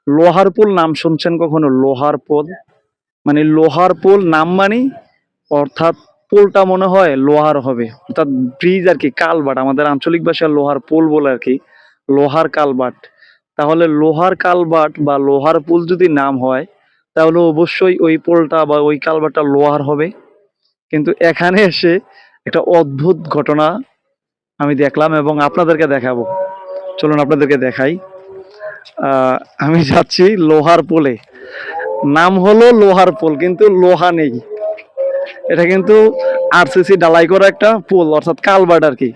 লোহার পুল নাম শুনছেন কখনো? লোহার পুল মানে লোহার পুল নাম মানে অর্থাৎ পুলটা মনে হয় লোহার হবে, অর্থাৎ ব্রিজ আর কি, কালভার্ট, আমাদের আঞ্চলিক ভাষায় লোহার পুল বলে আর কি, লোহার কালভার্ট। তাহলে লোহার কালভার্ট বা লোহার পুল যদি নাম হয়, তাহলে অবশ্যই ওই পুলটা বা ওই কালভার্টটা লোহার হবে। কিন্তু এখানে এসে একটা অদ্ভুত ঘটনা আমি দেখলাম এবং আপনাদেরকে দেখাবো। চলুন আপনাদেরকে দেখাই। আমি যাচ্ছি লোহার পোলে, নাম হলো লোহার পোল কিন্তু লোহা নেই। এটা কিন্তু আরসিসি ঢালাই করা একটা পোল, অর্থাৎ কালভার্ট আর কি।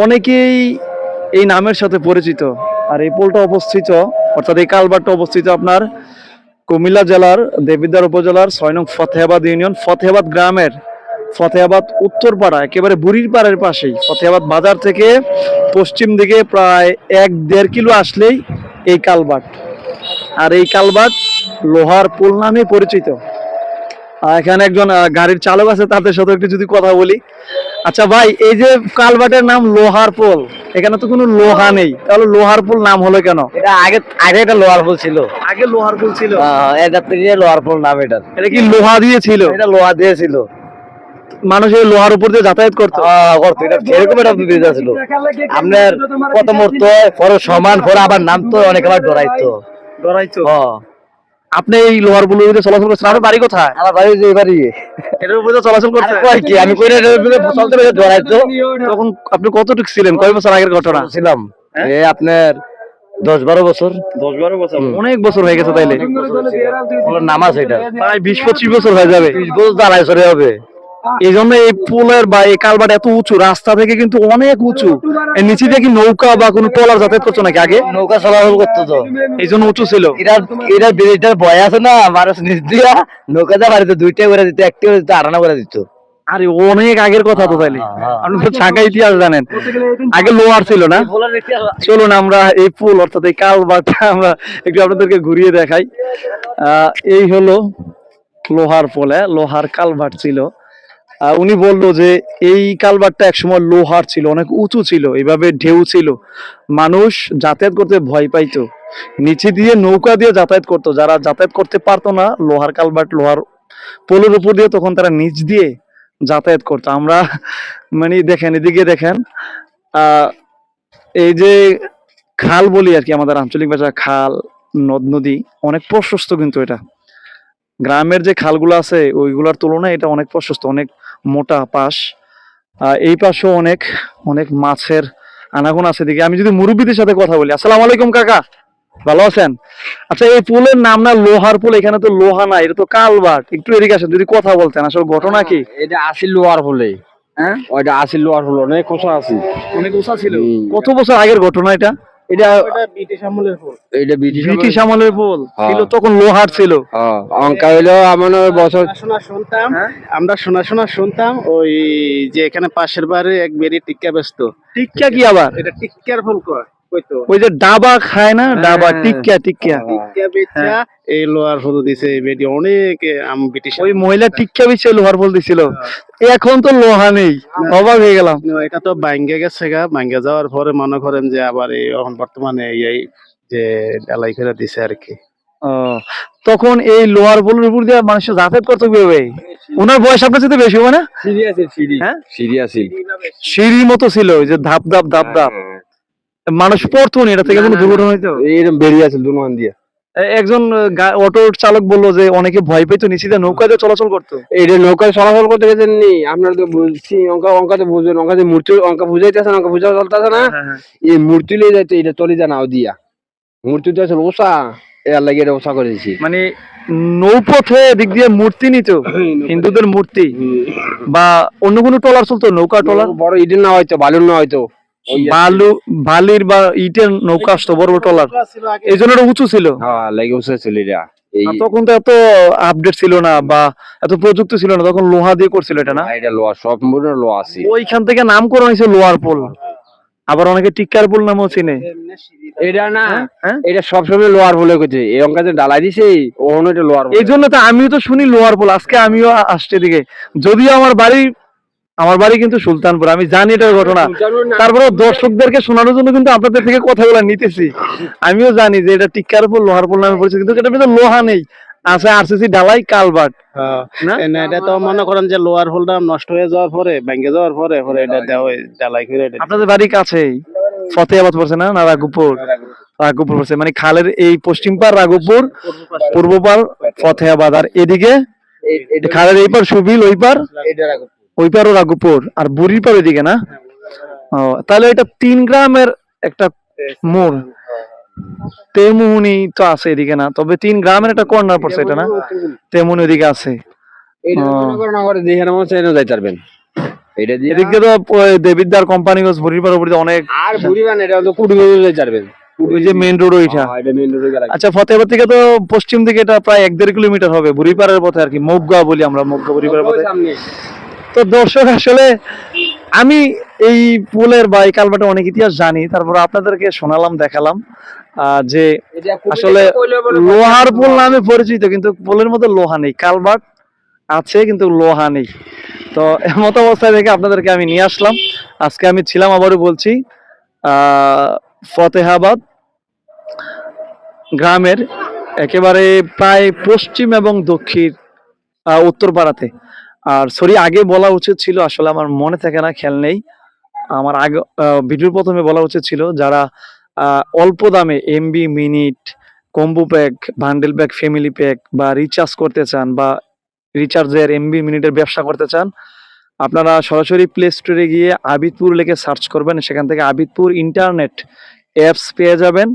অনেকেই এই নামের সাথে পরিচিত। আর এই পোলটা অবস্থিত, অর্থাৎ এই কালভার্টটা অবস্থিত আপনার কুমিল্লা জেলার দেবিদ্বার উপজেলার 6 নং ফতেহাবাদ ইউনিয়ন, ফতেহাবাদ গ্রামের ফতেহাবাদ উত্তরপাড়া, একেবারে বুড়ির পাড়ের পাশেই। ফতেহাবাদ বাজার থেকে পশ্চিম দিকে প্রায় 1-1.5 কিলো আসলেই এই কালভার্ট। আর এই কালভার্ট লোহার পুল নামে পরিচিত। এখানে একজন গাড়ির চালক আছে, তাদের সাথে একটু যদি কথা বলি। আচ্ছা ভাই, এই যে কালভার্টের নাম লোহার পুল, এখানে তো কোনো লোহা নেই, তাহলে লোহার পুল নাম হলো কেন? এটা আগে আগে এটা লোহার পুল ছিল। আগে লোহার পুল ছিল? এটা থেকে লোহার পুল নাম এটা। এটা কি লোহা দিয়ে ছিল? এটা লোহা দিয়ে ছিল। মানুষ এই লোহার উপর দিয়ে যাতায়াত করতো? করতো, এটা এরকম একটা ব্রিজ ছিল। আপনার কত মরতো, পরে সমান, পরে আবার নামতো, অনেক আবার ডরাইতো। ডরাইতো? আপনি এই লোহার পুলের উপরে চলাচল করছেন? আপনার বাড়ি কোথায়? আমার বাড়ি যে বাড়ি এটার উপরে চলাচল করতে কয় কি আমি কই না, চলতে পেরে ডরাইতো। তখন আপনি কতটুকু ছিলেন? কয় বছর আগের ঘটনা? ছিলাম এই আপনার 10-12 বছর। 10-12 বছর? অনেক বছর হয়ে গেছে তাইলে। নাম আছে এটা, প্রায় 20-25 বছর হয়ে যাবে। 20 বছর দাঁড়ায় সরে হবে। এই জন্য এই পুলের বা এই কালভার্ট এত উঁচু, রাস্তা থেকে কিন্তু অনেক উঁচু। এর নিচে দিয়ে কি নৌকা বা কোনো ট্রলার যাতায়াত করতো নাকি আগে? নৌকা চলাচল করতো তো, এই জন্য উঁচু ছিল। এটা ব্রিজটার ভয় আছে না, মানুষ নিচ দিয়া নৌকা যা বাড়িতে 2টা করে দিত, 1টা করে দিত, 8আনা করে দিত। আরে অনেক আগের কথা তো তাইলে। আপনি তো ছাঁকা ইতিহাস জানেন। আগে লোহার ছিল না? চলুন আমরা এই পুল অর্থাৎ এই কালভার্টটা আমরা একটু আপনাদেরকে ঘুরিয়ে দেখাই। এই হলো লোহার পুল, লোহার কালভার্ট ছিল। উনি বললো যে এই কালভার্টটা একসময় লোহার ছিল, অনেক উঁচু ছিল, এইভাবে ঢেউ ছিল, মানুষ যাতায়াত করতে ভয় পাইতো, নিচে দিয়ে নৌকা দিয়ে যাতায়াত করতো। যারা যাতায়াত করতে পারতো না লোহার কালভার্ট, লোহার পোলের উপর দিয়ে, তখন তারা নিচ দিয়ে যাতায়াত করতো। আমরা মানে দেখেন, এদিকে দেখেন, এই যে খাল বলি আর কি, আমাদের আঞ্চলিক ভাষায় খাল, নদ নদী অনেক প্রশস্ত, কিন্তু এটা গ্রামের যে খালগুলো আছে ওইগুলোর তুলনায় এটা অনেক প্রশস্ত, অনেক মোটা পাশ। এই পাশেও অনেক অনেক মাছের আনাগোনা আছে দিকে। আমি যদি মুরব্বীদের সাথে কথা বলি, আসসালামু আলাইকুম কাকা, ভালো আছেন? আচ্ছা, এই পুলের নাম না লোহার পুল, এখানে তো লোহা না, এটা তো কালভার্ট। একটু এদিকে আসেন, যদি কথা বলতেন, আসলে ঘটনা কি? এটা আসিল লোহার পুলে। হ্যাঁ, ওইটা আসিল লোহার পুল, অনেক উঁচা আছে, অনেক উঁচা ছিল। কত বছর আগের ঘটনা এটা? এটা ব্রিটিশ আমলের পুল। এটা ব্রিটিশ আমলের পুল ছিল, তখন লোহার ছিল। অঙ্কা হইলো আমার বছর শুনতাম, আমরা শোনা শুনতাম ওই যে এখানে পাশের বাড়ি এক বেরি টিক্কা ব্যস্ত। টিক্কা কি আবার? এটা টিক্কার ফুল কয় কইতো, ওই যে ডাবা খায় না, ডাবা, টিক্কা টিক্কা। টিক্কা বেচা এই লোহার ফুল দিছে এই বেরি অনেক ব্রিটিশ। ওই মহিলা টিক্কা বেচে লোহার ফুল দিছিল। এখন তো লোহা নেই, অবাক হয়ে গেলাম। এটা তো ভাঙ্গে গেছে গা, ভাঙ্গে যাওয়ার পরে মনে করেন যে আবার এই এখন বর্তমানে এই যে ঢালাই করে দিছে আর কি। তখন এই লোহার পুলের উপর দিয়ে মানুষ যাতায়াত করতে কিভাবে? ওনার বয়স আপনার সাথে বেশি হবে না? সিঁড়ি আছে, সিঁড়ি, হ্যাঁ সিঁড়ি আছে, সিঁড়ির মতো ছিল, ওই যে ধাপ ধাপ ধাপ ধাপ, মানুষ পড়তো না, এটা থেকে কোনো দুর্ঘটনা হইতো? এইরকম বেরিয়ে আছে দুনুয়ান দিয়ে। একজন অটো চালক বললো যে অনেকে ভয় পেতো, নিচে দিয়ে নৌকা দিয়ে চলাচল করতো। এইটা নৌকায় চলাচল করতে গেছেন নি, আপনারা তো বুঝছি, অঙ্কা তো বুঝবেন, অঙ্কা যে মূর্তি অঙ্কা বুঝাইতেছেন, অঙ্কা বুঝা চলতেছে না, এই মূর্তি লিয়ে যাইতে এটা চলে যা নাও দিয়া, মূর্তি তো আসলে ওষা, এর লাগে এটা ওষা করেছি। মানে নৌপথে দিক দিয়ে মূর্তি নিত, হিন্দুদের মূর্তি, বা অন্য কোনো ট্রলার চলতো, নৌকা ট্রলার, বড় ইটের না হয়তো, বালুর না হয়তো, বালির বা ইটের নৌকা আসতো, বড় বড় ট্রলার, এই জন্য এটা উঁচু ছিল। হ্যাঁ লাগে ওষা ছিল এটা। তখন তো এত আপডেট ছিল না বা এত প্রযুক্তি ছিল না, তখন লোহা দিয়ে করছিল এটা না? এটা লোহা, সম্পূর্ণ লোহা আছে। ওইখান থেকে নামকরণ হয়েছে লোহার পুল। আবার অনেকে টিক্কার পুল নামও চিনে। এটা না, এটা সবসময় লোহার পুলে করছে, এই অঙ্কা যে ডালাই দিছে ওখানে এটা লোহার। এই জন্য তো আমিও তো শুনি লোহার পুল, আজকে আমিও আসছি এদিকে, যদিও আমার বাড়ি আমার বাড়ি কিন্তু সুলতানপুর, আমি জানি এটার ঘটনা। তারপরে দর্শকদেরকে শোনানোর জন্য কিন্তু আপনাদের থেকে কথাগুলো নিতেছি। আমিও জানি যে এটা টিক্কার পোল, লোহার পোল নামে পরিচিত, কিন্তু এটার ভিতরে লোহা নেই, আছে আরসিসি ঢালাই কালভার্ট। না? না, এটা তো মনে করেন যে লোয়ার হোলটা নষ্ট হয়ে যাওয়ার পরে, ভেঙে যাওয়ার পরে পরে এটা দেওয়া ঢালাই করে এটা। আপনাদের বাড়ি কাছেই ফতেহাবাদ পড়ছে না, না রাঘবপুর? রাঘবপুর পড়ছে, মানে খালের এই পশ্চিম পার রাঘবপুর, পূর্ব পার ফতেহাবাদ, আর এদিকে খালের এই পার সুবিল, ওই পারও রাঘবপুর, আর বুড়ির পার ওইদিকে না? ও, তাহলে এটা 3 গ্রামের একটা মোড়। তেমুনি তো আছে এদিকে না, তবে 3 গ্রামের একটা কর্নার পড়ছে এটা না? তেমুনি ওইদিকে আছে। এটা মনে করেন আমার যেখানে মন চাই যাইতে পারবেন। এটা দিয়ে এদিকে তো ওই দেবিদ্দার কোম্পানিগঞ্জ বুড়ির পার উপরে অনেক, আর বুড়িমান এটা তো কুড়িগঞ্জ যাইতে পারবেন। ওই যে মেইন রোড ওইটা। এটা মেইন রোডে গেলে আচ্ছা, ফতেহাবাদ থেকে তো পশ্চিম দিকে এটা প্রায় 1-1.5 কিলোমিটার হবে, বুড়িপাড়ের পথে আর কি, মগ্গা বলি আমরা, মগ্গা বুড়িপাড়ের পথে। সামনে তো দর্শক, আসলে আমি এই পুলের বা এই কালভার্টে অনেক ইতিহাস জানি, তারপর আপনাদেরকে শোনালাম, দেখালাম যে এটা আসলে লোহার পুল নামে পরিচিত, কিন্তু পুলের মধ্যে লোহা নেই, কালভার্ট আছে কিন্তু লোহা নেই। তো এমত অবস্থায় থেকে আপনাদেরকে আমি নিয়ে আসলাম। আজকে আমি ছিলাম, আবারও বলছি, ফতেহাবাদ গ্রামের একেবারে প্রায় পশ্চিম এবং দক্ষিণ উত্তর পাড়াতে। আর সরি, আগে বলা উচিত ছিল, আসলে আমার মনে থাকে না, খেয়াল নেই, আমার আগে ভিডিওর প্রথমে বলা উচিত ছিল, যারা অল্প দামে MB, minute, combo pack, bundle pack, family pack বা রিচার্জ করতে চান, বা রিচার্জের এমবি মিনিটের ব্যবসা করতে চান, আপনারা সরাসরি প্লে স্টোরে গিয়ে আবিদপুর লিখে সার্চ করবেন, সেখান থেকে আবিদপুর ইন্টারনেট অ্যাপস পেয়ে যাবেন।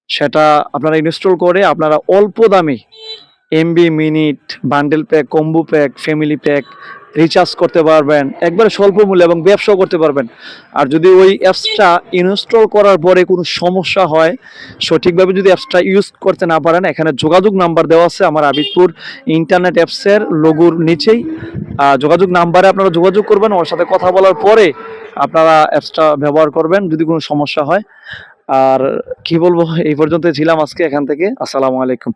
সেটা আপনারা ইনস্টল করে আপনারা অল্প দামে MB, minute, bundle pack, combo pack, family pack recharge করতে পারবেন একবারে স্বল্প মূল্যে, এবং ব্যবসাও করতে পারবেন। আর যদি ওই অ্যাপসটা ইনস্টল করার পরে কোনো সমস্যা হয়, সঠিকভাবে যদি অ্যাপসটা ইউজ করতে না পারেন, এখানে যোগাযোগ নাম্বার দেওয়া আছে আমার আবিদপুর ইন্টারনেট অ্যাপসের লোগোর নিচেই। যোগাযোগ নাম্বারে আপনারা যোগাযোগ করবেন, ওর সাথে কথা বলার পরে আপনারা অ্যাপসটা ব্যবহার করবেন যদি কোনো সমস্যা হয়। আর কি বলবো, এই পর্যন্ত ছিলাম আজকে এখান থেকে। আসসালামু আলাইকুম।